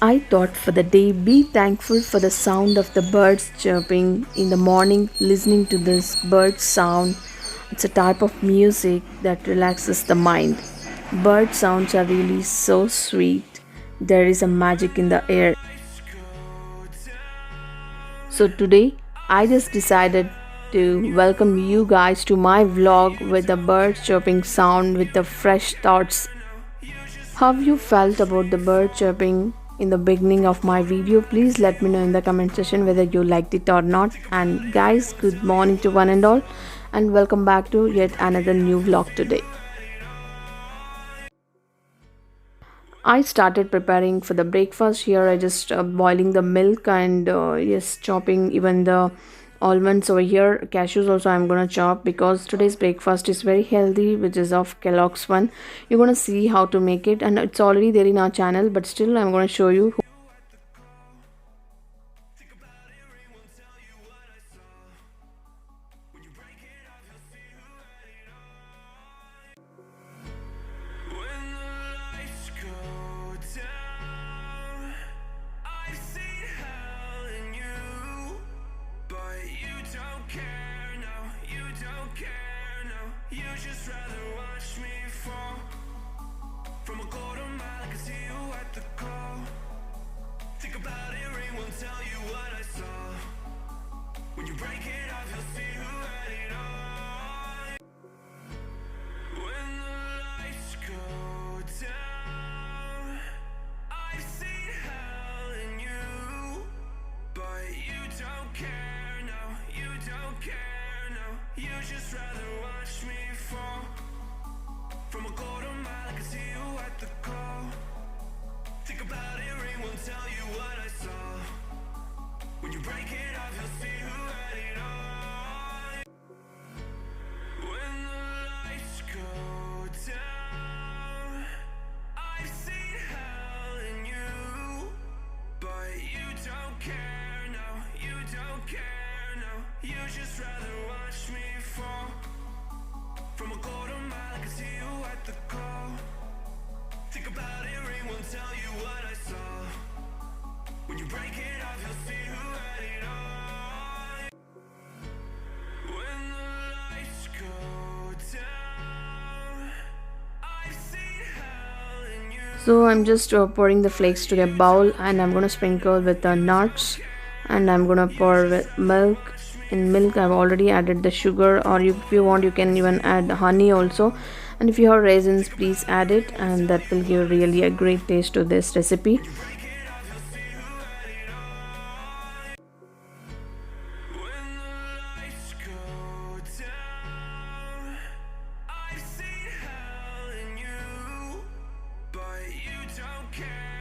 I thought for the day, be thankful for the sound of the birds chirping in the morning, listening to this bird sound. It's a type of music that relaxes the mind. Bird sounds are really so sweet. There is a magic in the air. So today, I just decided to welcome you guys to my vlog with the bird chirping sound with the fresh thoughts. How you felt about the bird chirping in the beginning of my video? Please let me know in the comment section whether you liked it or not. And guys, good morning to one and all, and welcome back to yet another new vlog today. I started preparing for the breakfast here. I just boiling the milk and yes, chopping even the almonds over here. Cashews also I'm gonna chop because today's breakfast is very healthy, which is of Kellogg's one. You're gonna see how to make it, and it's already there in our channel, but still I'm gonna show you. So I'm just pouring the flakes to a bowl, and I'm gonna sprinkle with the nuts, and I'm gonna pour with milk. In milk I've already added the sugar, or if you want you can even add honey also, and if you have raisins please add it, and that will give really a great taste to this recipe.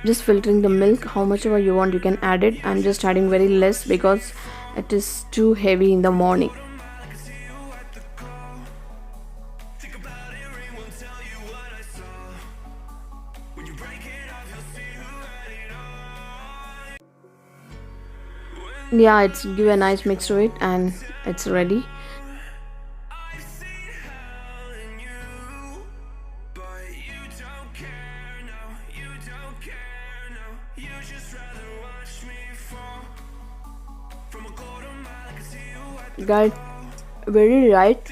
Just filtering the milk, how much ever you want you can add it. I'm just adding very less because it is too heavy in the morning. Yeah, it's give a nice mix to it, and it's ready. Guys, very light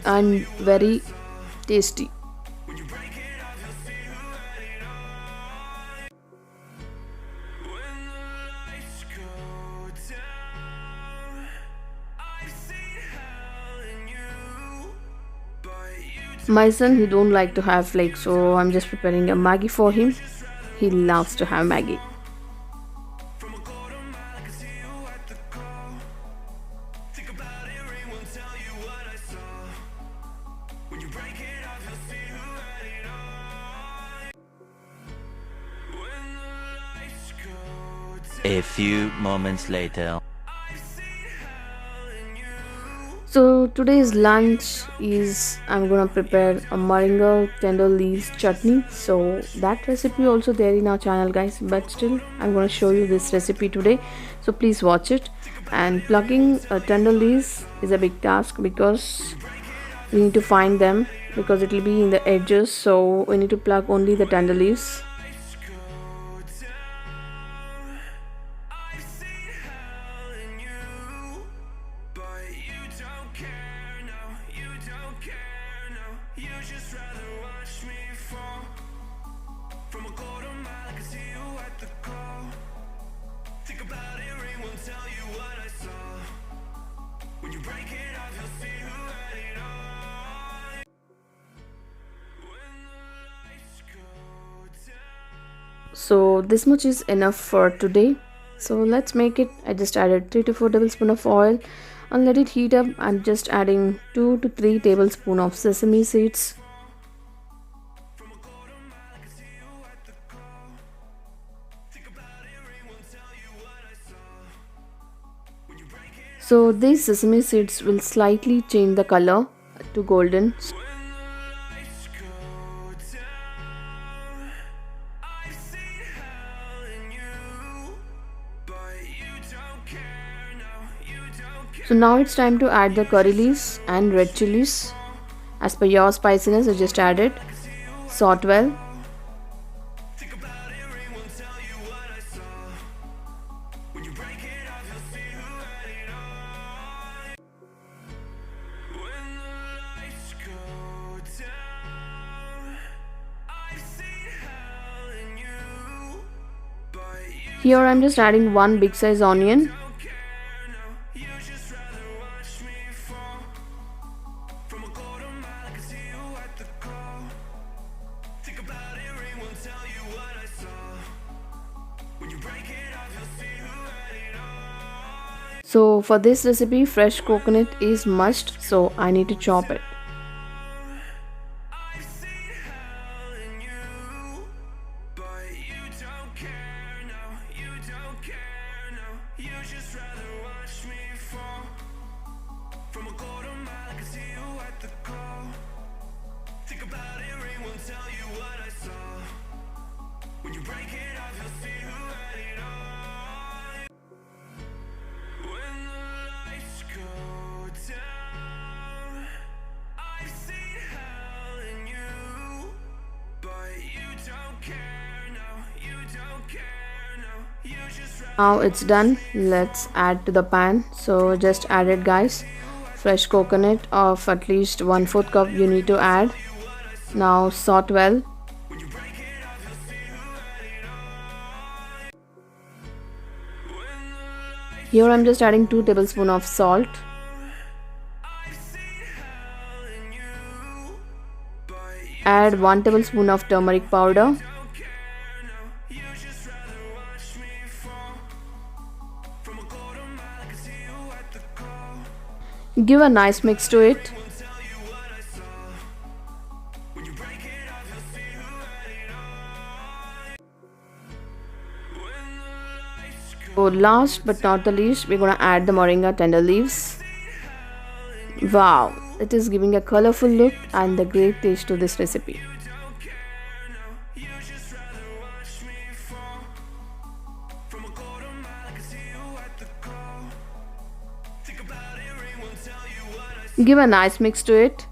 and very tasty. My son, he don't like to have flakes, so I'm just preparing a Maggie for him. He loves to have Maggie. A few moments later. So today's lunch is I'm gonna prepare a moringa tender leaves chutney. So that recipe also there in our channel, guys, but still I'm gonna show you this recipe today, so please watch it. And plucking tender leaves is a big task because we need to find them, because it will be in the edges, so we need to pluck only the tender leaves. So this much is enough for today. So let's make it. I just added 3 to 4 tablespoons of oil and let it heat up. I'm just adding 2 to 3 tablespoons of sesame seeds. So these sesame seeds will slightly change the color to golden. So now it's time to add the curry leaves and red chilies. As per your spiciness, I just added. Salt well. Here I'm just adding one big size onion. So for this recipe, fresh coconut is must, so I need to chop it. Now it's done. Let's add to the pan. So just add it, guys. Fresh coconut of at least 1/4 cup you need to add. Now saute well. Here I'm just adding 2 tablespoons of salt. Add 1 tablespoon of turmeric powder. Give a nice mix to it. So last but not the least, we're gonna add the moringa tender leaves. Wow, it is giving a colorful look and a great taste to this recipe. Give a nice mix to it.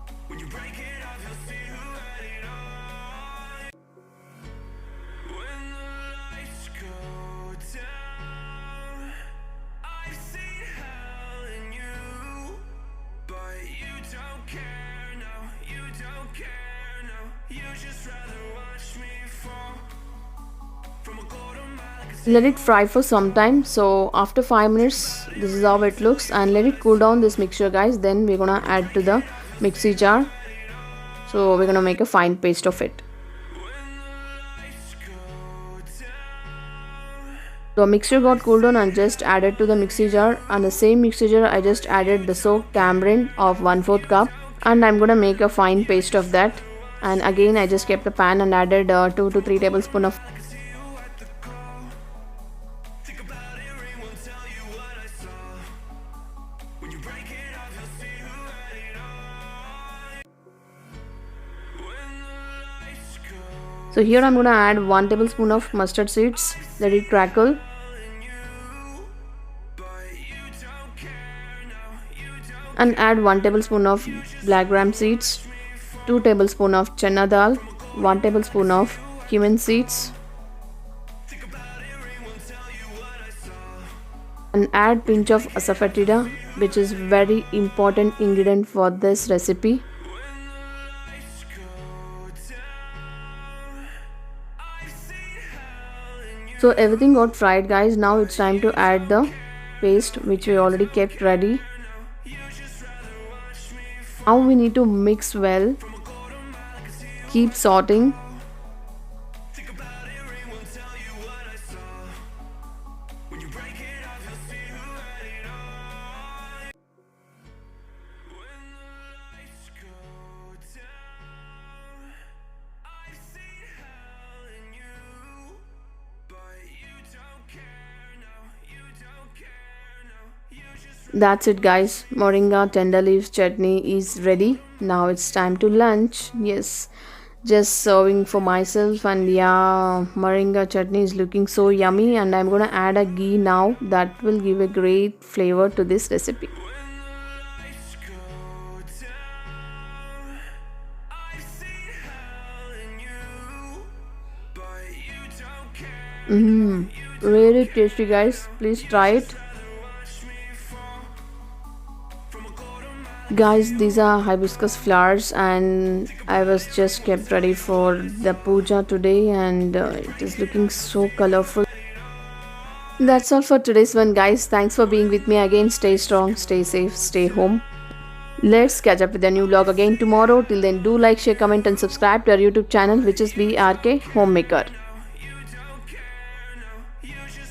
Let it fry for some time. So after 5 minutes, this is how it looks, and let it cool down this mixture, guys. Then we're gonna add to the mixie jar. So we're gonna make a fine paste of it. The mixture got cooled down and just added to the mixie jar, and the same mixie jar I just added the soaked tamarind of 1/4 cup, and I'm gonna make a fine paste of that. And again I just kept the pan and added 2 to 3 tablespoons of So here I'm gonna add 1 tablespoon of mustard seeds. Let it crackle. And add 1 tablespoon of black gram seeds, 2 tablespoons of chana dal, 1 tablespoon of cumin seeds, and add pinch of asafoetida, which is very important ingredient for this recipe. So everything got fried, guys. Now it's time to add the paste which we already kept ready. Now we need to mix well. Keep sorting. That's it, guys. Moringa tender leaves chutney is ready. Now it's time to lunch. Yes, just serving for myself, and yeah, moringa chutney is looking so yummy, and I'm gonna add a ghee now. That will give a great flavor to this recipe. Really tasty, guys. Please try it. Guys, these are hibiscus flowers, and I was just kept ready for the puja today, and it is looking so colorful. That's all for today's one, guys. Thanks for being with me again. Stay strong, stay safe, stay home. Let's catch up with a new vlog again tomorrow. Till then, do like, share, comment, and subscribe to our YouTube channel, which is BRK Homemaker.